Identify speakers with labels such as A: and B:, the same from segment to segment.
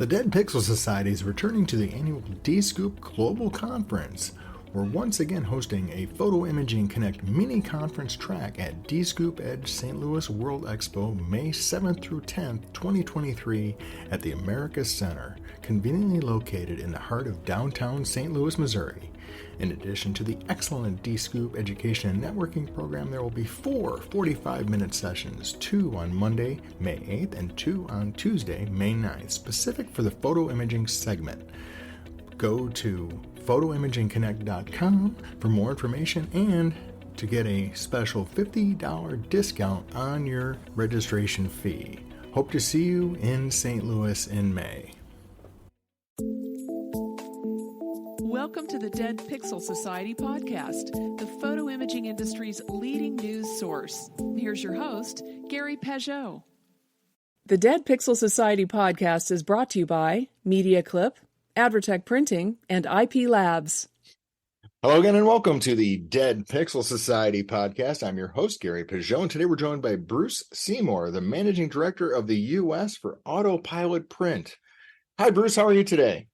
A: The Dead Pixel Society is returning to the annual D-Scoop Global Conference. We're once again hosting a Photo Imaging Connect mini conference track at D-Scoop Edge St. Louis World Expo, May 7th through 10th, 2023 at the America Center, conveniently located in the heart of downtown St. Louis, Missouri. In addition to the excellent D-Scoop education and networking program, there will be 4 45-minute sessions, 2 on Monday, May 8th, and 2 on Tuesday, May 9th, specific for the photo imaging segment. Go to photoimagingconnect.com for more information and to get a special $50 discount on your registration fee. Hope to see you in St. Louis in May.
B: Welcome to the Dead Pixel Society podcast, the photo imaging industry's leading news source. Here's your host, Gary Pageau. The Dead Pixel Society podcast is brought to you by Media Clip, Advertech Printing, and IP Labs.
A: Hello again and welcome to the Dead Pixel Society podcast. I'm your host, Gary Pageau, and today we're joined by Bruce Seymour, the Managing Director of the U.S. for Autopilot Print. Hi, Bruce. How are you today?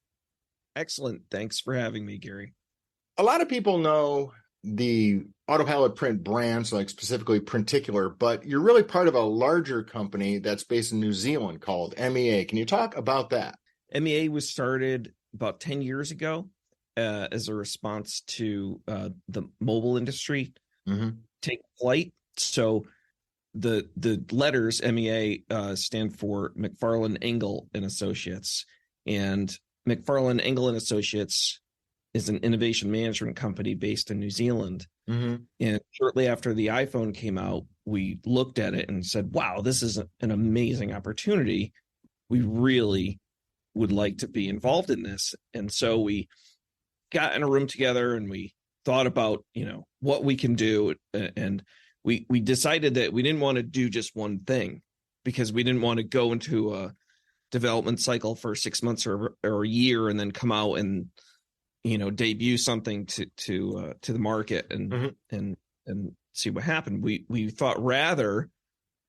C: Excellent. Thanks for having me, Gary.
A: A lot of people know the Autopilot Print brand, so like specifically Printicular, but you're really part of a larger company that's based in New Zealand called MEA. Can you talk about that?
C: MEA was started about 10 years ago as a response to the mobile industry take flight. So the letters MEA stand for McFarlane Engel and Associates, and McFarlane Engel and Associates is an innovation management company based in New Zealand. And shortly after the iPhone came out, we looked at it and said, wow, this is an amazing opportunity. We really would like to be involved in this. And so we got in a room together and we thought about, what we can do. And we decided that we didn't want to do just one thing, because we didn't want to go into a development cycle for 6 months or a year and then come out and debut something to the market and see what happened. We thought, rather,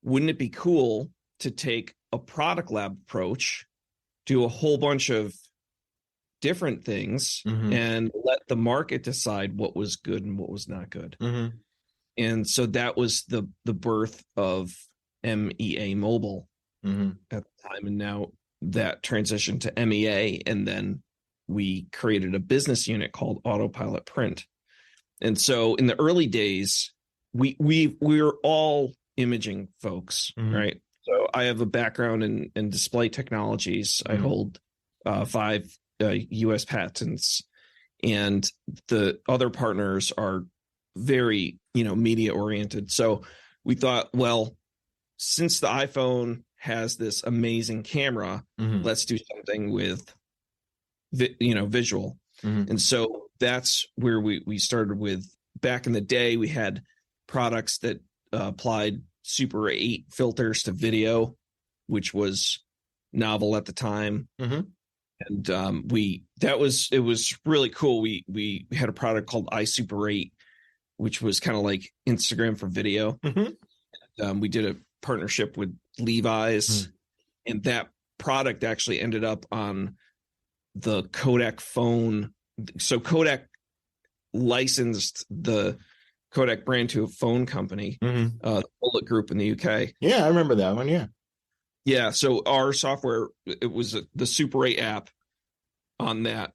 C: wouldn't it be cool to take a product lab approach, do a whole bunch of different things and let the market decide what was good and what was not good. And so that was the birth of MEA Mobile at the time. And now that transitioned to MEA, and then we created a business unit called Autopilot Print. And so in the early days, we were all imaging folks, right? So I have a background in display technologies. I hold 5 U.S. patents, and the other partners are very, media oriented. So we thought, well, since the iPhone has this amazing camera, let's do something with, visual. And so that's where we started with. Back in the day, we had products that applied Super 8 filters to video, which was novel at the time. And it was really cool. We had a product called iSuper 8, which was kind of like Instagram for video. We did a partnership with Levi's, and that product actually ended up on the Kodak phone. So Kodak licensed the Kodak brand to a phone company, the Bullet Group in the UK.
A: Yeah, I remember that one.
C: Yeah. So our software, it was the Super 8 app on that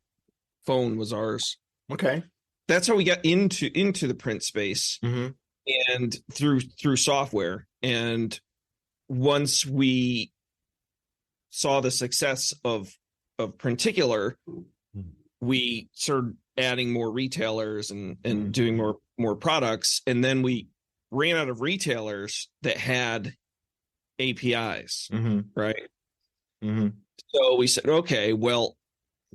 C: phone was ours.
A: Okay.
C: That's how we got into the print space, and through software. And once we saw the success of Printicular, we started adding more retailers and doing more products. And then we ran out of retailers that had APIs, right? So we said, okay, well,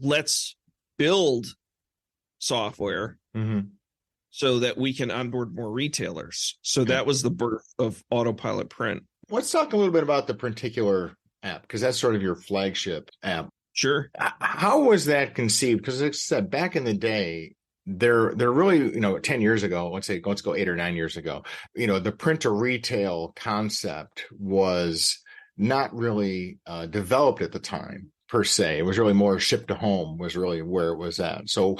C: let's build software so that we can onboard more retailers. So that was the birth of Autopilot Print.
A: Let's talk a little bit about the Printicular app, because that's sort of your flagship app.
C: Sure.
A: How was that conceived? Because like I said, back in the day, they're really, 10 years ago, let's go 8 or 9 years ago, the print to retail concept was not really developed at the time. per se. It was really more ship to home was really where it was at. So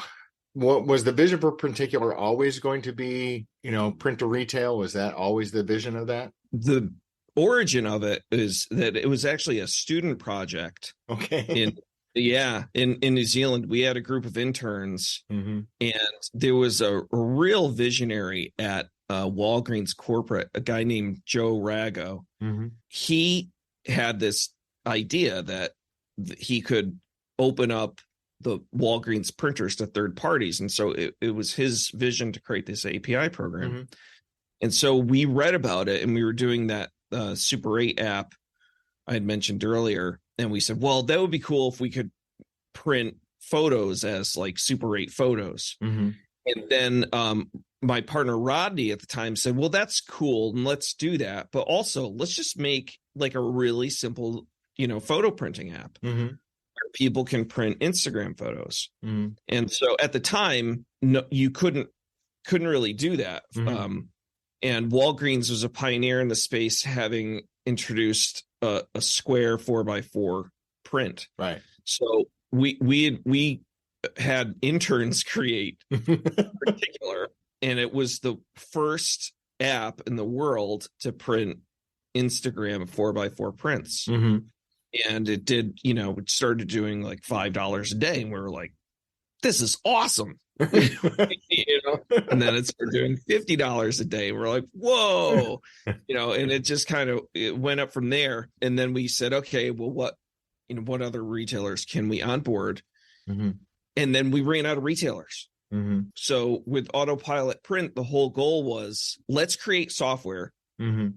A: what was the vision for Printicular always going to be, print to retail? Was that always the vision of that?
C: The origin of it is that it was actually a student project.
A: Okay.
C: in New Zealand. We had a group of interns,
A: mm-hmm.
C: and there was a real visionary at Walgreens corporate, a guy named Joe Rago.
A: Mm-hmm.
C: He had this idea that he could open up the Walgreens printers to third parties. And so it was his vision to create this API program.
A: Mm-hmm.
C: And so we read about it, and we were doing that Super 8 app I had mentioned earlier. And we said, well, that would be cool if we could print photos as like Super 8 photos.
A: Mm-hmm.
C: And then my partner Rodney at the time said, well, that's cool, and let's do that. But also, let's just make like a really simple, photo printing app
A: mm-hmm.
C: where people can print Instagram photos.
A: Mm-hmm.
C: And so at the time, no, you couldn't really do that.
A: Mm-hmm.
C: And Walgreens was a pioneer in the space, having introduced a square 4x4 print.
A: Right.
C: So we had interns create Printicular, and it was the first app in the world to print Instagram 4x4 prints.
A: Mm-hmm.
C: And it did, it started doing like $5 a day, and we were like, this is awesome. And then it started doing $50 a day. We're like, whoa, and it just it went up from there. And then we said, okay, well, what other retailers can we onboard?
A: Mm-hmm.
C: And then we ran out of retailers.
A: Mm-hmm.
C: So with Autopilot Print, the whole goal was, let's create software.
A: Mm-hmm.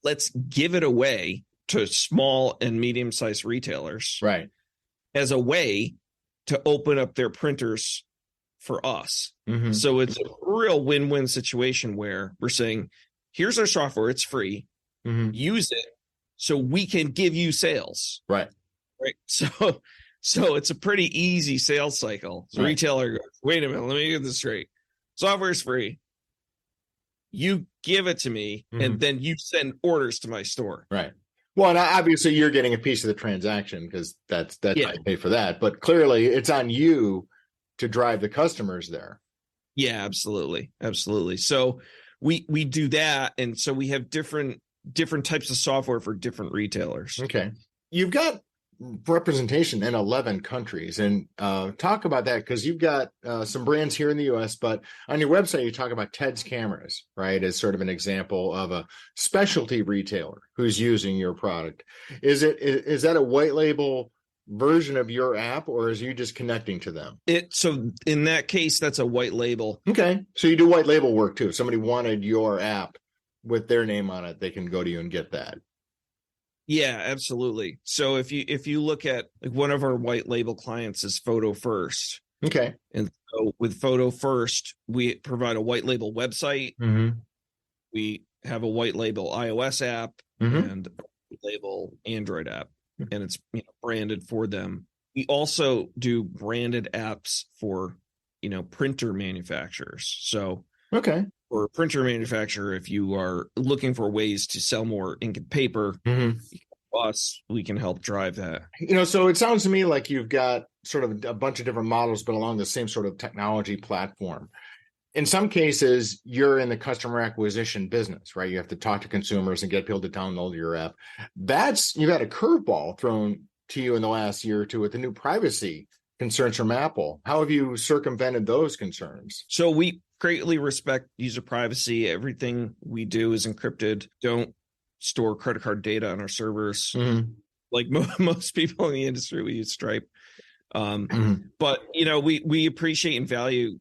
C: Let's give it away to small and medium-sized retailers,
A: right,
C: as a way to open up their printers for us.
A: Mm-hmm.
C: So it's a real win-win situation where we're saying, here's our software, it's free,
A: mm-hmm.
C: use it so we can give you sales.
A: Right.
C: So it's a pretty easy sales cycle. So
A: right.
C: Retailer goes, wait a minute, let me get this straight. Software is free. You give it to me,
A: mm-hmm.
C: and then you send orders to my store.
A: Right. Well, and obviously you're getting a piece of the transaction because that's
C: yeah.
A: I pay for that. But clearly it's on you to drive the customers there.
C: Yeah, absolutely. So we do that, and so we have different types of software for different retailers.
A: Okay. You've got representation in 11 countries, and talk about that, because you've got some brands here in the US, but on your website you talk about Ted's Cameras, right, as sort of an example of a specialty retailer who's using your product. Is that a white label version of your app, or is you just connecting to them?
C: So in that case, that's a white label.
A: Okay. So you do white label work too. If somebody wanted your app with their name on it, they can go to you and get that.
C: Yeah, absolutely. So if you look at, like, one of our white label clients is Photo First.
A: Okay.
C: And so with Photo First, we provide a white label website.
A: Mm-hmm.
C: We have a white label iOS app,
A: mm-hmm.
C: and a white label Android app, and it's branded for them. We also do branded apps for printer manufacturers. So
A: okay.
C: For a printer manufacturer, if you are looking for ways to sell more ink and paper,
A: mm-hmm.
C: we can help drive that.
A: So it sounds to me like you've got sort of a bunch of different models, but along the same sort of technology platform. In some cases, you're in the customer acquisition business, right? You have to talk to consumers and get people to download your app. You've had a curveball thrown to you in the last year or two with the new privacy concerns from Apple. How have you circumvented those concerns?
C: So we greatly respect user privacy. Everything we do is encrypted. Don't store credit card data on our servers.
A: Mm-hmm.
C: Like most people in the industry, we use Stripe.
A: Mm-hmm.
C: But we appreciate and value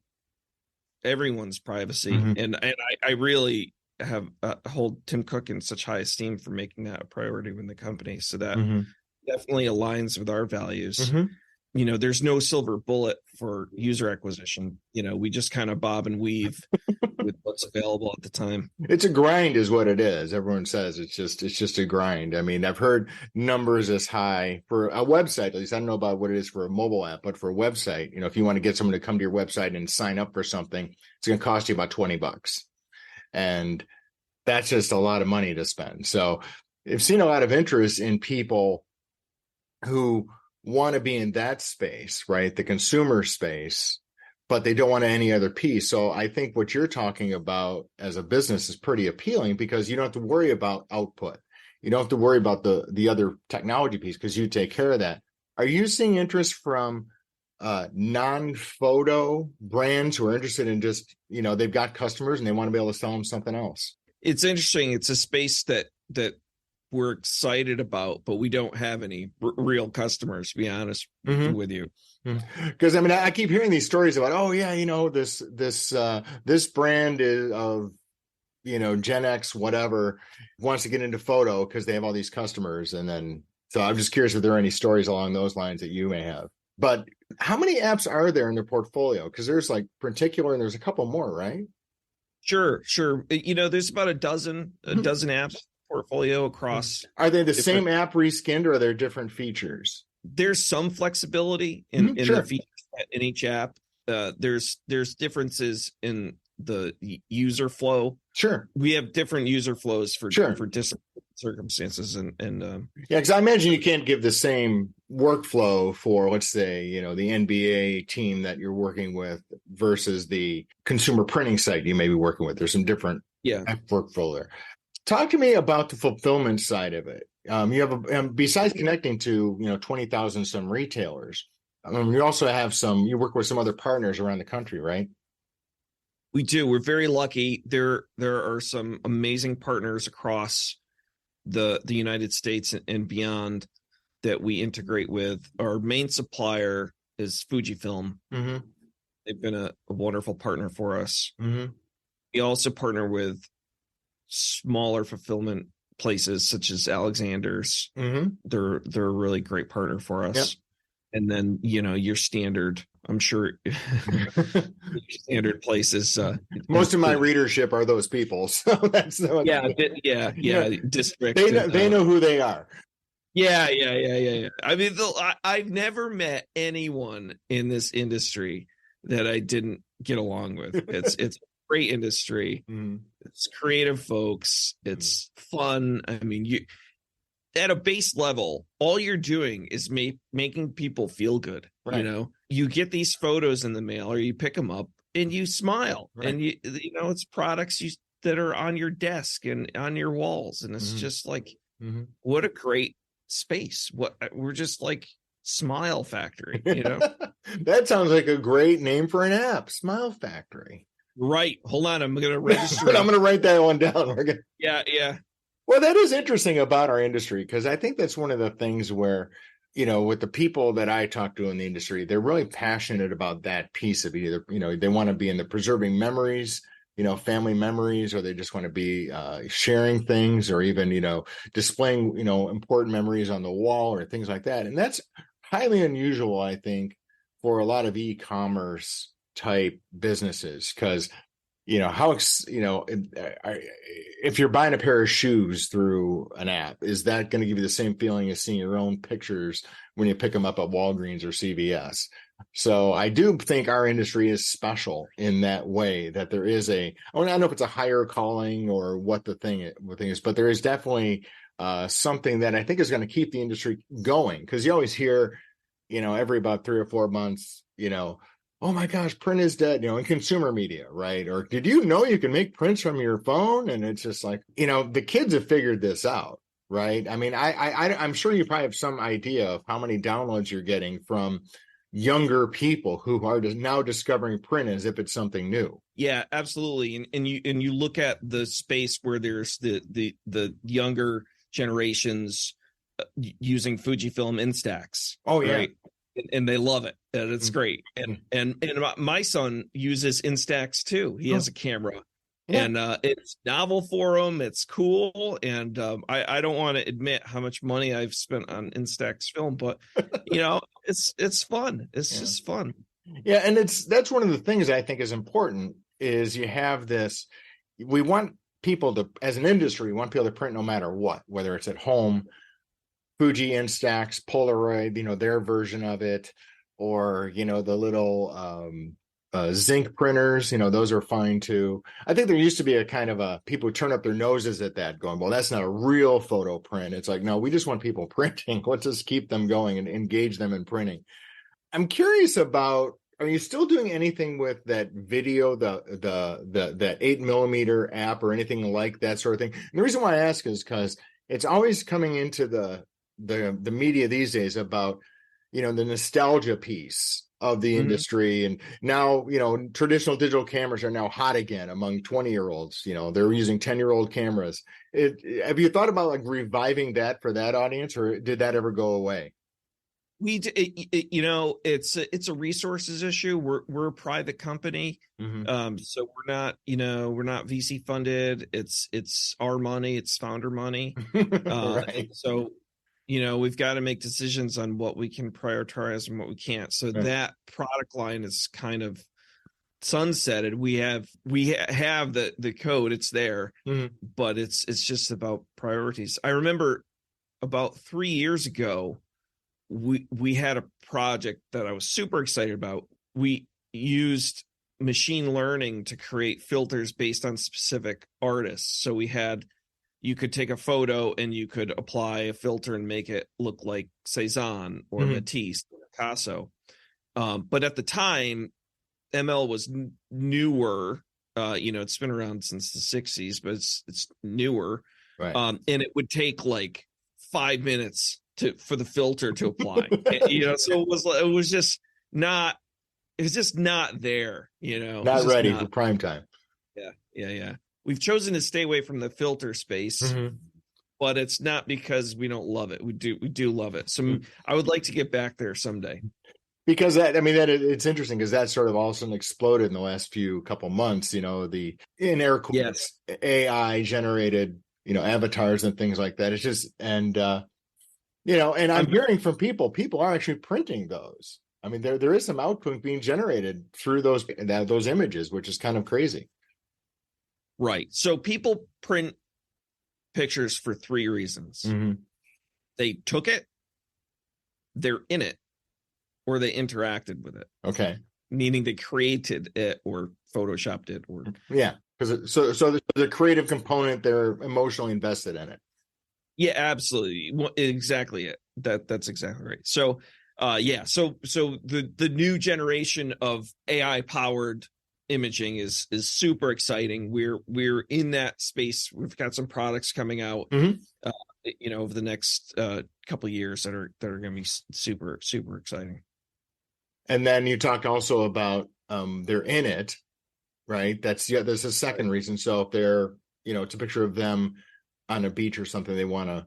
C: everyone's privacy,
A: mm-hmm.
C: and I really have hold Tim Cook in such high esteem for making that a priority within the company. So that
A: mm-hmm.
C: definitely aligns with our values.
A: Mm-hmm.
C: There's no silver bullet for user acquisition. We just kind of bob and weave with what's available at the time.
A: It's a grind is what it is. Everyone says it's just a grind. I mean, I've heard numbers as high for a website, at least I don't know about what it is for a mobile app, but for a website, if you want to get someone to come to your website and sign up for something, it's going to cost you about $20. And that's just a lot of money to spend. So I've seen a lot of interest in people who want to be in that space, right? The consumer space, but they don't want any other piece. So I think what you're talking about as a business is pretty appealing because you don't have to worry about output. You don't have to worry about the other technology piece because you take care of that. Are you seeing interest from non-photo brands who are interested in just, they've got customers and they want to be able to sell them something else?
C: It's interesting. It's a space that we're excited about, but we don't have any real customers, to be honest with you.
A: Because I keep hearing these stories about, this brand is of Gen X whatever wants to get into photo because they have all these customers, and then so I'm just curious if there are any stories along those lines that you may have. But how many apps are there in their portfolio? Because there's like Printicular and there's a couple more, right?
C: Sure. There's about a dozen apps portfolio across.
A: Are they the same app reskinned, or are there different features?
C: There's some flexibility in the features in each app. There's differences in the user flow.
A: Sure.
C: We have different user flows for different circumstances and
A: because I imagine you can't give the same workflow for, let's say, the NBA team that you're working with versus the consumer printing site you may be working with. There's some different workflow there. Talk to me about the fulfillment side of it. You have besides connecting to 20,000 some retailers, you also have you work with some other partners around the country, right?
C: We do. We're very lucky. There are some amazing partners across the United States and beyond that we integrate with. Our main supplier is Fujifilm. Mm-hmm. They've been a wonderful partner for us. Mm-hmm. We also partner with smaller fulfillment places such as Alexander's. Mm-hmm. They're a really great partner for us. Yep. And then your standard, I'm sure, standard places.
A: Most of my readership are those people, so that's
C: district.
A: They know who they are.
C: Yeah. I mean, I've never met anyone in this industry that I didn't get along with. It's a great industry. Mm-hmm. It's creative folks. It's fun. I mean, at a base level, all you're doing is making people feel good. Right. You get these photos in the mail or you pick them up and you smile, right. And it's products that are on your desk and on your walls. And it's just like, what a great space. We're just like Smile Factory,
A: That sounds like a great name for an app, Smile Factory.
C: Right. Hold on. I'm going to register.
A: I'm going to write that one down.
C: Yeah.
A: Well, that is interesting about our industry, because I think that's one of the things where, with the people that I talk to in the industry, they're really passionate about that piece of either, they want to be in the preserving memories, family memories, or they just want to be sharing things, or even, displaying, important memories on the wall or things like that. And that's highly unusual, I think, for a lot of e-commerce type businesses, because if you're buying a pair of shoes through an app, is that going to give you the same feeling as seeing your own pictures when you pick them up at Walgreens or CVS? So I do think our industry is special in that way, that there is I don't know if it's a higher calling or what the thing is, but there is definitely something that I think is going to keep the industry going, because you always hear, every about 3 or 4 months, oh my gosh, print is dead, in consumer media, right? Or did you know you can make prints from your phone? And it's just like, the kids have figured this out, right? I mean, I'm sure you probably have some idea of how many downloads you're getting from younger people who are now discovering print as if it's something new.
C: Yeah, absolutely. And you look at the space where there's the younger generations using Fujifilm Instax.
A: Oh yeah. Right?
C: And they love it, and it's great. And my son uses Instax too. He has a camera, and it's novel for him. It's cool, and I don't want to admit how much money I've spent on Instax film, but it's fun. It's just fun.
A: Yeah, and that's one of the things I think is important is you have this. We want people to, as an industry, we want people to print no matter what, whether it's at home. Fuji Instax, Polaroid, their version of it, or the little zinc printers, those are fine too. I think there used to be a kind of people who turn up their noses at that, going, well, that's not a real photo print. It's like, no, we just want people printing. Let's just keep them going and engage them in printing. I'm curious about, are you still doing anything with that video, the 8mm app or anything like that sort of thing? And the reason why I ask is because it's always coming into the media these days about, the nostalgia piece of the industry. And now, traditional digital cameras are now hot again among 20-year-olds. They're using 10-year-old cameras. Have you thought about like reviving that for that audience, or did that ever go away?
C: It's a resources issue. We're a private company. So we're not VC funded. It's our money. It's founder money.
A: Right.
C: So, we've got to make decisions on what we can prioritize and what we can't. So that product line is kind of sunsetted. We have the code, it's there, but it's just about priorities. I remember about 3 years ago, we had a project that I was super excited about. We used machine learning to create filters based on specific artists. So you could take a photo and you could apply a filter and make it look like Cezanne or Matisse or Picasso. But at the time, ML was newer. It's been around since the 60s, but it's newer.
A: Right.
C: And it would take like 5 minutes for the filter to apply. So it was just not there,
A: Not ready for prime time.
C: Yeah. We've chosen to stay away from the filter space, but it's not because we don't love it. We do love it. So I would like to get back there someday.
A: Because it's interesting because that sort of also exploded in the last couple months, the in air quotes, AI generated, avatars and things like that. It's just, and I'm hearing from people are actually printing those. I mean, there is some output being generated through those images, which is kind of crazy.
C: Right. So people print pictures for 3 reasons. They took it, they're in it, or they interacted with it.
A: Okay.
C: Meaning they created it or photoshopped it or
A: because so the creative component, they're emotionally invested in it.
C: Yeah, absolutely. Exactly it. That's exactly right. So so the new generation of AI powered imaging is super exciting. We're in that space. We've got some products coming out over the next couple of years that are going to be super exciting.
A: And then you talked also about they're in it, right? There's a second reason. So if they're, it's a picture of them on a beach or something, they want to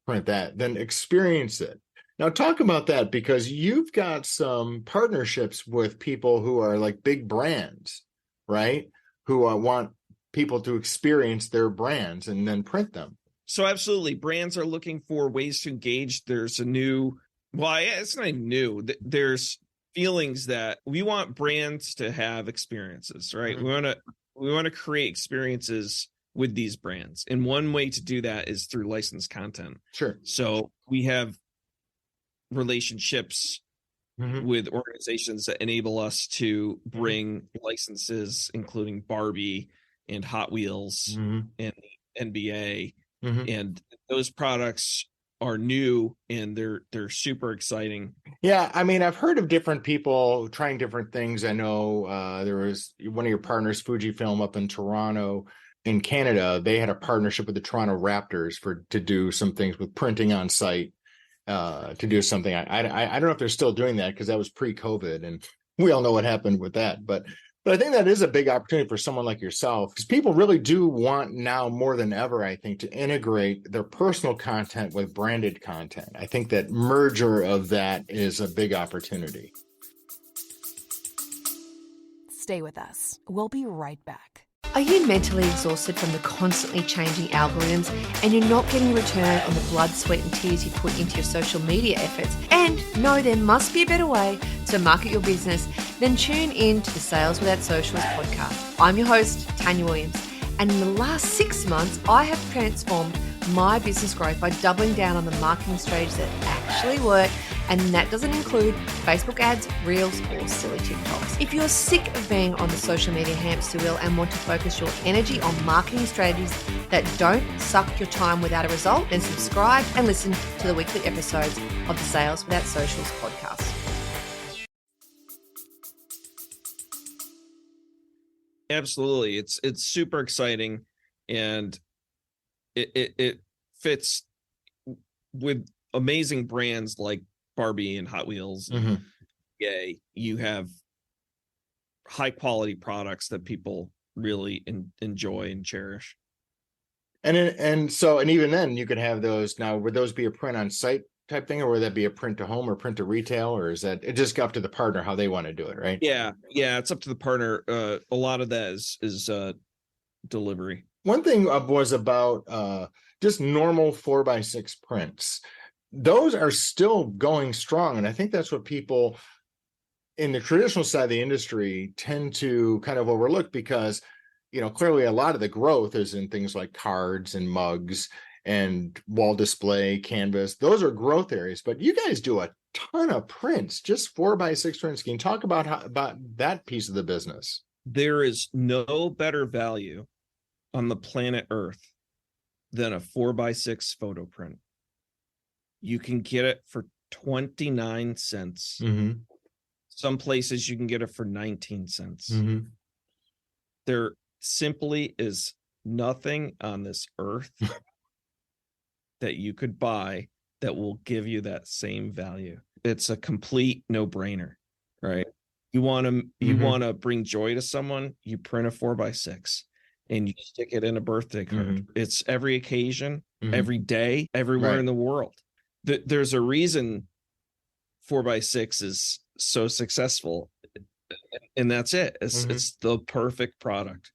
A: print that, then experience it. Now talk about that, because you've got some partnerships with people who are like big brands, right? Who want people to experience their brands and then print them.
C: So absolutely. Brands are looking for ways to engage. There's it's not even new. There's feelings that we want brands to have experiences, right? We want to create experiences with these brands. And one way to do that is through licensed content.
A: Sure.
C: So we have relationships with organizations that enable us to bring licenses, including Barbie and Hot Wheels and the NBA. And those products are new and they're super exciting.
A: Yeah, I mean, I've heard of different people trying different things. I know there was one of your partners, Fujifilm, up in Toronto, in Canada. They had a partnership with the Toronto Raptors to do some things with printing on site. To do something. I don't know if they're still doing that, because that was pre-COVID, and we all know what happened with that. But I think that is a big opportunity for someone like yourself, because people really do want now more than ever, I think, to integrate their personal content with branded content. I think that merger of that is a big opportunity.
D: Stay with us. We'll be right back.
E: Are you mentally exhausted from the constantly changing algorithms and you're not getting a return on the blood, sweat and tears you put into your social media efforts? And no, there must be a better way to market your business than tune in to the Sales Without Socials podcast. I'm your host, Tanya Williams, and in the last 6 months, I have transformed my business growth by doubling down on the marketing strategies that actually work And that doesn't include Facebook ads, Reels, or silly TikToks. If you're sick of being on the social media hamster wheel and want to focus your energy on marketing strategies that don't suck your time without a result, then subscribe and listen to the weekly episodes of the Sales Without Socials podcast.
C: Absolutely. It's super exciting, and it fits with amazing brands like Barbie and Hot Wheels.
A: Mm-hmm.
C: Yay, you have high quality products that people really enjoy and cherish.
A: And even then you could have those. Now, would those be a print on site type thing, or would that be a print to home or print to retail, or is that it just up to the partner how they want to do it, right?
C: Yeah, it's up to the partner. A lot of that is delivery.
A: One thing was about just normal 4x6 prints. Those are still going strong, and I think that's what people in the traditional side of the industry tend to kind of overlook, because clearly a lot of the growth is in things like cards and mugs and wall display, canvas. Those are growth areas, but you guys do a ton of prints, just 4x6 prints. Can you talk about that piece of the business?
C: There is no better value on the planet Earth than a 4x6 photo print. You can get it for 29 cents.
A: Mm-hmm.
C: Some places you can get it for 19 cents.
A: Mm-hmm.
C: There simply is nothing on this earth that you could buy that will give you that same value. It's a complete no-brainer, right? You want to bring joy to someone, you print a 4x6 and you stick it in a birthday card.
A: Mm-hmm.
C: It's every occasion,
A: Mm-hmm.
C: every day, everywhere
A: Right.
C: in the world. There's a reason 4x6 is so successful, and that's it. It's the perfect product.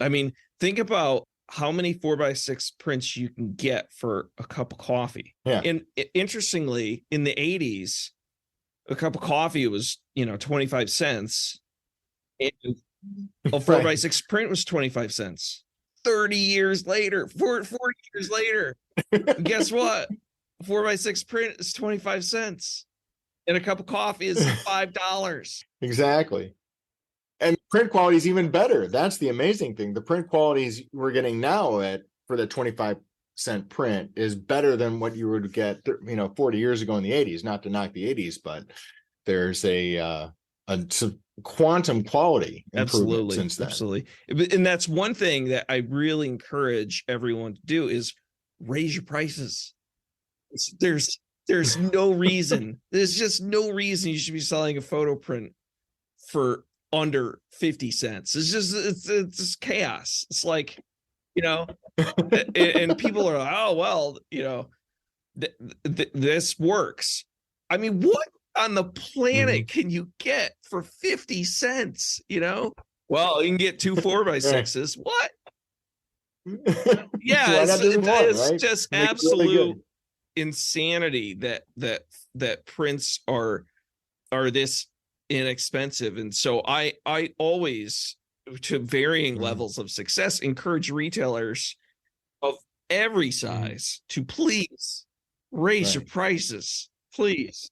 C: I mean, think about how many 4x6 prints you can get for a cup of coffee.
A: Yeah.
C: And interestingly, in the 80s, a cup of coffee was 25 cents, and a 4x6 print was 25 cents. 30 years later, 40 years later, guess what? 4x6 print is 25 cents, and a cup of coffee is $5.
A: Exactly. And print quality is even better. That's the amazing thing. The print qualities we're getting now for the 25-cent print is better than what you would get 40 years ago in the 80s. Not to knock the 80s, but there's a quantum quality improvement since then.
C: Absolutely. And that's one thing that I really encourage everyone to do is raise your prices. There's no reason. There's just no reason you should be selling a photo print for under 50 cents. It's just chaos. It's like, and people are like, oh, well, this works. I mean, what on the planet can you get for 50 cents? Well, you can get 2 4x6s. What? Yeah, it's just absolute insanity that prints are this inexpensive. And so I always, to varying levels of success, encourage retailers of every size to please raise your prices, please.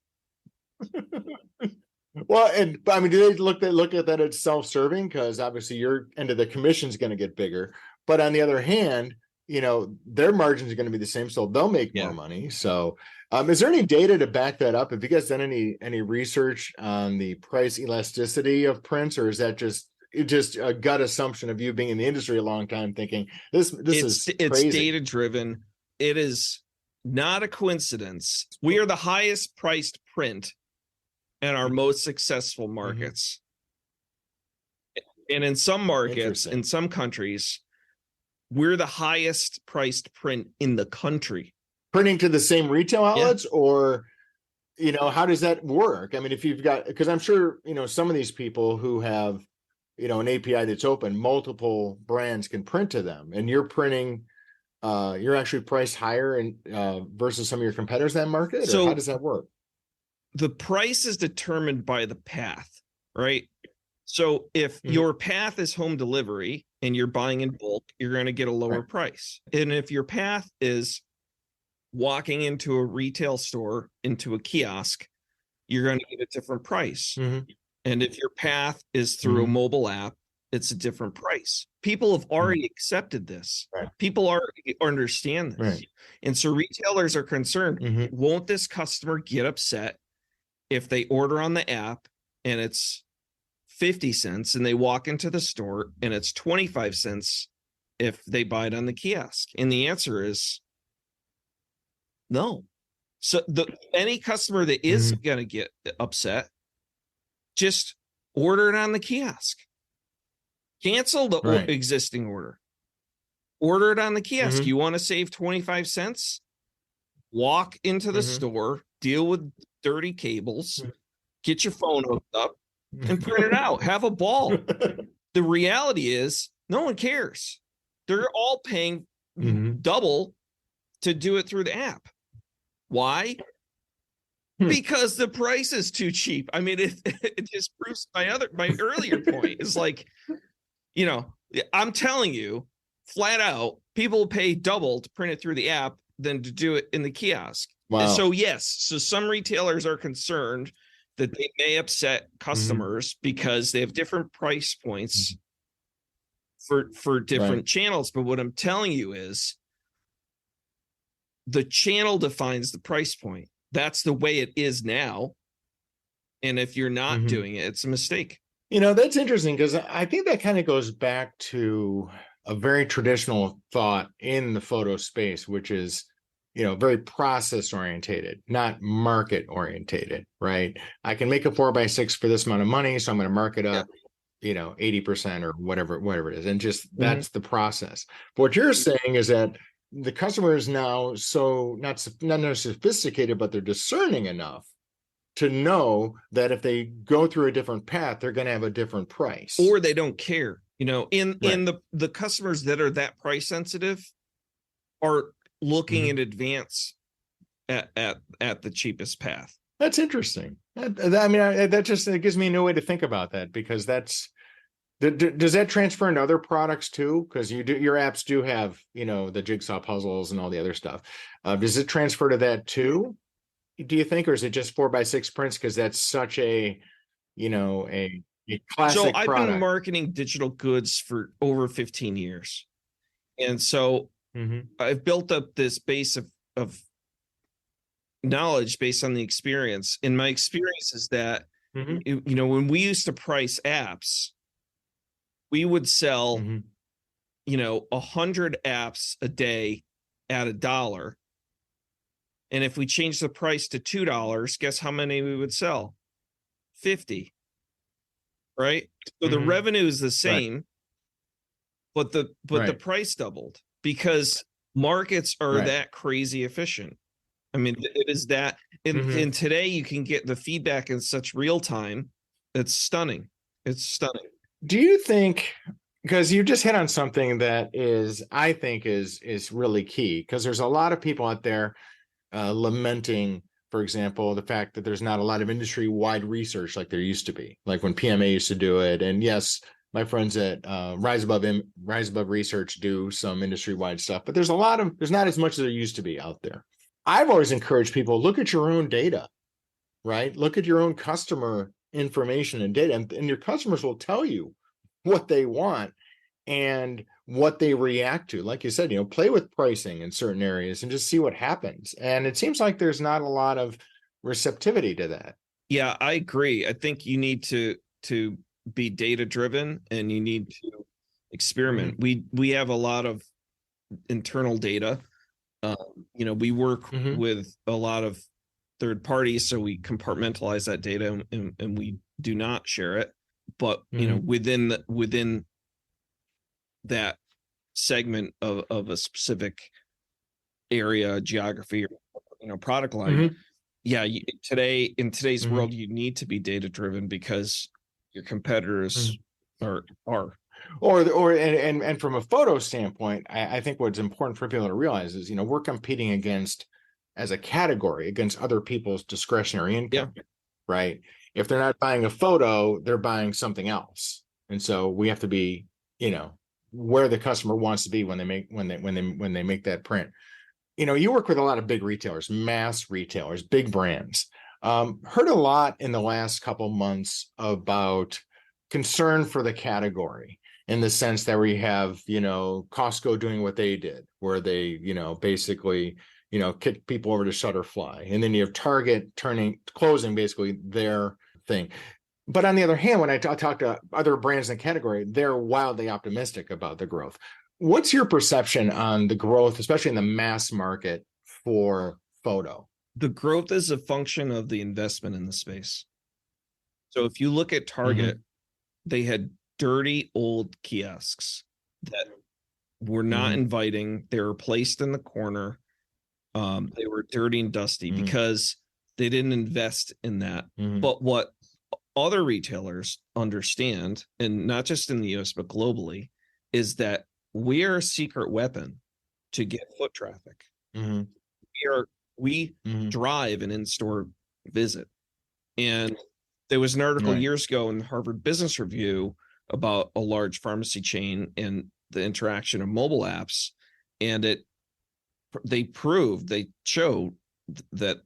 A: Well, and I mean, do they look at that as self-serving? Because obviously your end of the commission is going to get bigger, but on the other hand, their margins are going to be the same, so they'll make more money. So is there any data to back that up? Have you guys done any research on the price elasticity of prints, or is that just a gut assumption of you being in the industry a long time thinking it's
C: data driven? It is not a coincidence. We are the highest priced print in our most successful markets. And in some markets, in some countries, we're the highest priced print in the country.
A: Printing to the same retail outlets, or, how does that work? I mean, if you've got, because I'm sure, some of these people who have, an API that's open, multiple brands can print to them, and you're printing, you're actually priced higher versus some of your competitors in that market? So, or how does that work?
C: The price is determined by the path, right? So if your path is home delivery and you're buying in bulk, you're going to get a lower price. And if your path is walking into a retail store, into a kiosk, you're going to get a different price. And if your path is through a mobile app, it's a different price. People have already accepted this.
A: Right.
C: People already understand this.
A: Right.
C: And so retailers are concerned, won't this customer get upset if they order on the app and it's 50 cents and they walk into the store and it's 25 cents if they buy it on the kiosk? And the answer is no. So any customer that is going to get upset, just order it on the kiosk. Cancel the existing order. Order it on the kiosk. You want to save 25 cents? Walk into the store, deal with dirty cables, get your phone hooked up, and print it out. Have a ball. The reality is no one cares. They're all paying double to do it through the app. Why? Because the price is too cheap. I mean, it just proves my earlier point. Is like, you know, I'm telling you flat out, people will pay double to print it through the app than to do it in the kiosk.
A: Wow.
C: And so yes, so some retailers are concerned that they may upset customers because they have different price points for different channels. But what I'm telling you is the channel defines the price point. That's the way it is now. And if you're not doing it, it's a mistake.
A: You know, that's interesting because I think that kind of goes back to a very traditional thought in the photo space, which is, you know, very process orientated, not market orientated, right? I can make a 4x6 for this amount of money, so I'm going to mark it up, you know, 80% or whatever it is. And just that's the process. But what you're saying is that the customer is now so not only sophisticated, but they're discerning enough to know that if they go through a different path, they're going to have a different price,
C: or they don't care. You know, in the customers that are that price sensitive are looking in advance at the cheapest path.
A: That's interesting. I mean, that just it gives me a new way to think about that, because that's does that transfer into other products too? Because your apps do have, you know, the jigsaw puzzles and all the other stuff. Does it transfer to that too, do you think, or is it just 4x6 prints because that's such a, you know, a classic
C: So I've
A: product?
C: been marketing digital goods for over 15 years. And so I've built up this base of knowledge based on the experience. And my experience is that, you know, when we used to price apps, we would sell, you know, 100 apps a day at $1. And if we changed the price to $2, guess how many we would sell? 50. Right? So the revenue is the same, but the price doubled because markets are that crazy efficient. I mean, it is that and today you can get the feedback in such real time. It's stunning. It's stunning.
A: Do you think, because you just hit on something that I think is really key, because there's a lot of people out there lamenting, for example, the fact that there's not a lot of industry-wide research like there used to be, like when PMA used to do it. And yes, my friends at Rise Above Research do some industry-wide stuff, but there's not as much as there used to be out there. I've always encouraged people, look at your own data, right? Look at your own customer information and data, and your customers will tell you what they want and what they react to. Like you said, you know, play with pricing in certain areas and just see what happens. And it seems like there's not a lot of receptivity to that.
C: Yeah, I agree. I think you need to be data driven and you need to experiment. We have a lot of internal data. You know, we work with a lot of third parties, so we compartmentalize that data and we do not share it. But you know, within that segment of a specific area, geography, or, you know, product line, in today's world, you need to be data driven because your competitors are.
A: And from a photo standpoint, I think what's important for people to realize is, you know, we're competing as a category against other people's discretionary income, right? If they're not buying a photo, they're buying something else. And so we have to be, you know, where the customer wants to be when they make that print. you work with a lot of big retailers, mass retailers, big brands. Heard a lot in the last couple months about concern for the category, in the sense that we have, Costco doing what they did, where they, basically, kick people over to Shutterfly. And then you have Target closing basically their thing. But on the other hand, when I talk to other brands in the category, they're wildly optimistic about the growth. What's your perception on the growth, especially in the mass market, for photo?
C: The growth is a function of the investment in the space. So if you look at Target, they had dirty old kiosks that were not inviting. They were placed in the corner. They were dirty and dusty because they didn't invest in that. But what other retailers understand, and not just in the US, but globally, is that we are a secret weapon to get foot traffic. We drive an in-store visit. And there was an article years ago in the Harvard Business Review about a large pharmacy chain and the interaction of mobile apps. And they showed that,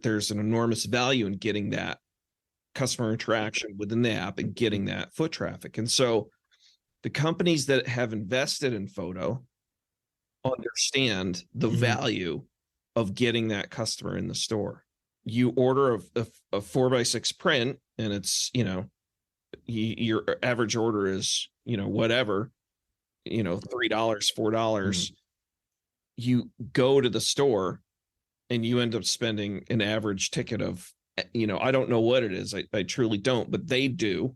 C: there's an enormous value in getting that customer interaction within the app and getting that foot traffic. And so the companies that have invested in photo understand the value of getting that customer in the store. You order a 4x6 print, and it's, your average order is, whatever, $3, $4. You go to the store and you end up spending an average ticket of, I don't know what it is. I truly don't, but they do.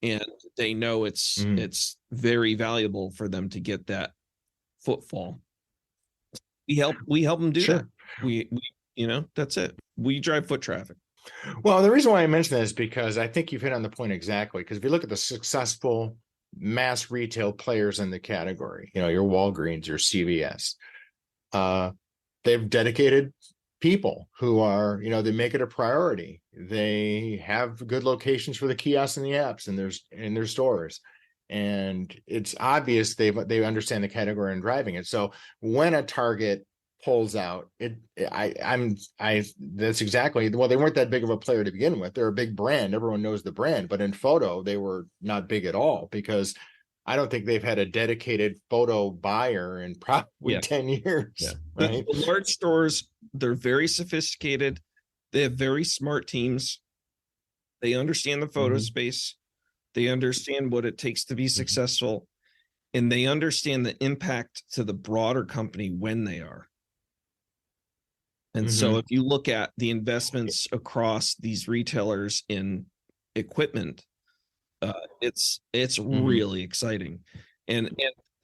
C: And they know it's very valuable for them to get that footfall. We help them do that. We that's it. We drive foot traffic.
A: Well, the reason why I mention that is because I think you've hit on the point exactly. Because if you look at the successful mass retail players in the category, your Walgreens, your CVS, they've dedicated people who are, they make it a priority. They have good locations for the kiosks and the apps in their stores. And it's obvious they understand the category and driving it. So when a Target pulls out, that's exactly, well, they weren't that big of a player to begin with. They're a big brand. Everyone knows the brand, but in photo, they were not big at all, because I don't think they've had a dedicated photo buyer in probably 10 years.
C: Yeah.
A: Right?
C: The large stores, they're very sophisticated. They have very smart teams. They understand the photo space. They understand what it takes to be successful, and they understand the impact to the broader company when they are. And so if you look at the investments across these retailers in equipment, it's really exciting. And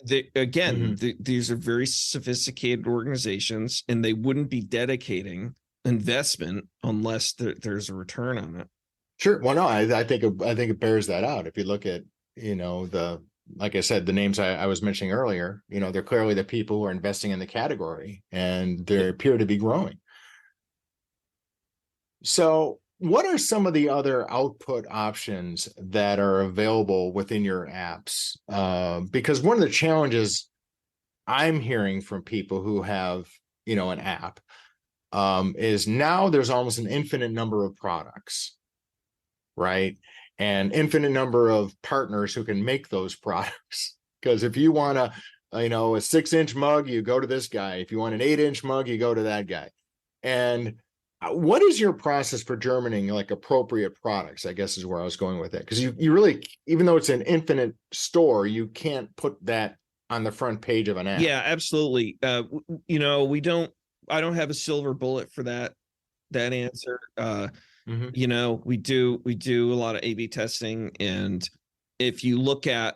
C: these are very sophisticated organizations, and they wouldn't be dedicating investment unless there's a return on it.
A: Sure. Well, no, I think it bears that out. If you look at, like I said, the names I was mentioning earlier, they're clearly the people who are investing in the category, and they appear to be growing. So what are some of the other output options that are available within your apps? Because one of the challenges I'm hearing from people who have, an app, is now there's almost an infinite number of products, right? And infinite number of partners who can make those products. Because if you want a 6-inch mug, you go to this guy. If you want an 8-inch mug, you go to that guy. And what is your process for determining like appropriate products, I guess is where I was going with it. Because you really, even though it's an infinite store, you can't put that on the front page of an app.
C: Yeah, absolutely. I don't have a silver bullet for that answer. We do a lot of A/B testing, and if you look at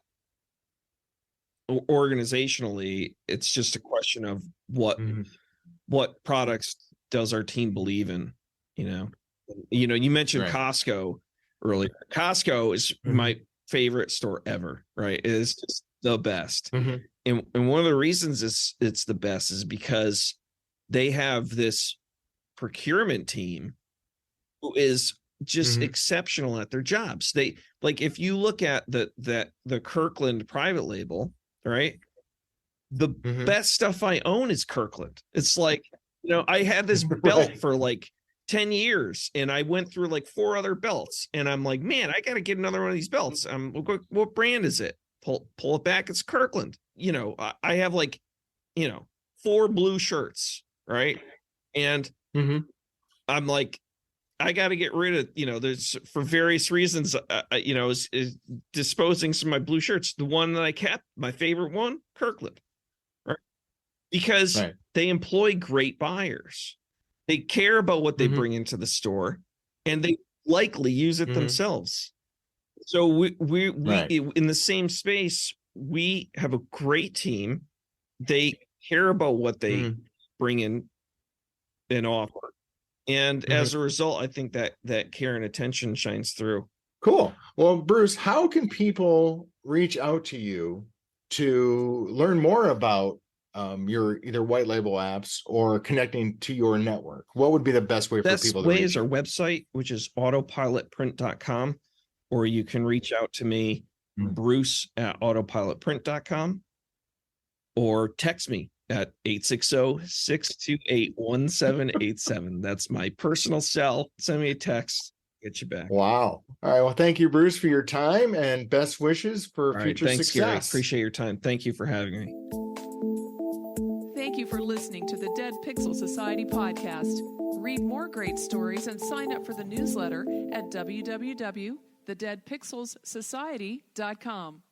C: organizationally, it's just a question of what products does our team believe in. You mentioned Costco earlier. Costco is my favorite store ever, right? It is just the best. And one of the reasons it's the best is because they have this procurement team who is just exceptional at their jobs. They, like, if you look at the Kirkland private label, right? the best stuff I own is Kirkland. It's like, I had this belt for like 10 years and I went through like 4 other belts and I'm like, man, I got to get another one of these belts. What brand is it? Pull it back. It's Kirkland. I have like, 4 blue shirts. Right. And I'm like, I got to get rid of, there's for various reasons, is disposing some of my blue shirts. The one that I kept, my favorite one, Kirkland, right? Because they employ great buyers. They care about what they bring into the store and they likely use it themselves. So we in the same space, we have a great team. They care about what they bring in and offer. And as a result, I think that care and attention shines through.
A: Cool. Well, Bruce, how can people reach out to you to learn more about your either white label apps or connecting to your network? What would be the best way for people to reach?
C: Is our website, which is autopilotprint.com, or you can reach out to me, Bruce at autopilotprint.com, or text me at 860-628-1787. That's my personal cell. Send me a text, get you back.
A: Wow. All right. Well, thank you, Bruce, for your time and best wishes for future
C: thanks,
A: success.
C: Gary. Appreciate your time. Thank you for having me.
B: Thank you for listening to the Dead Pixel Society podcast. Read more great stories and sign up for the newsletter at www.thedeadpixelssociety.com.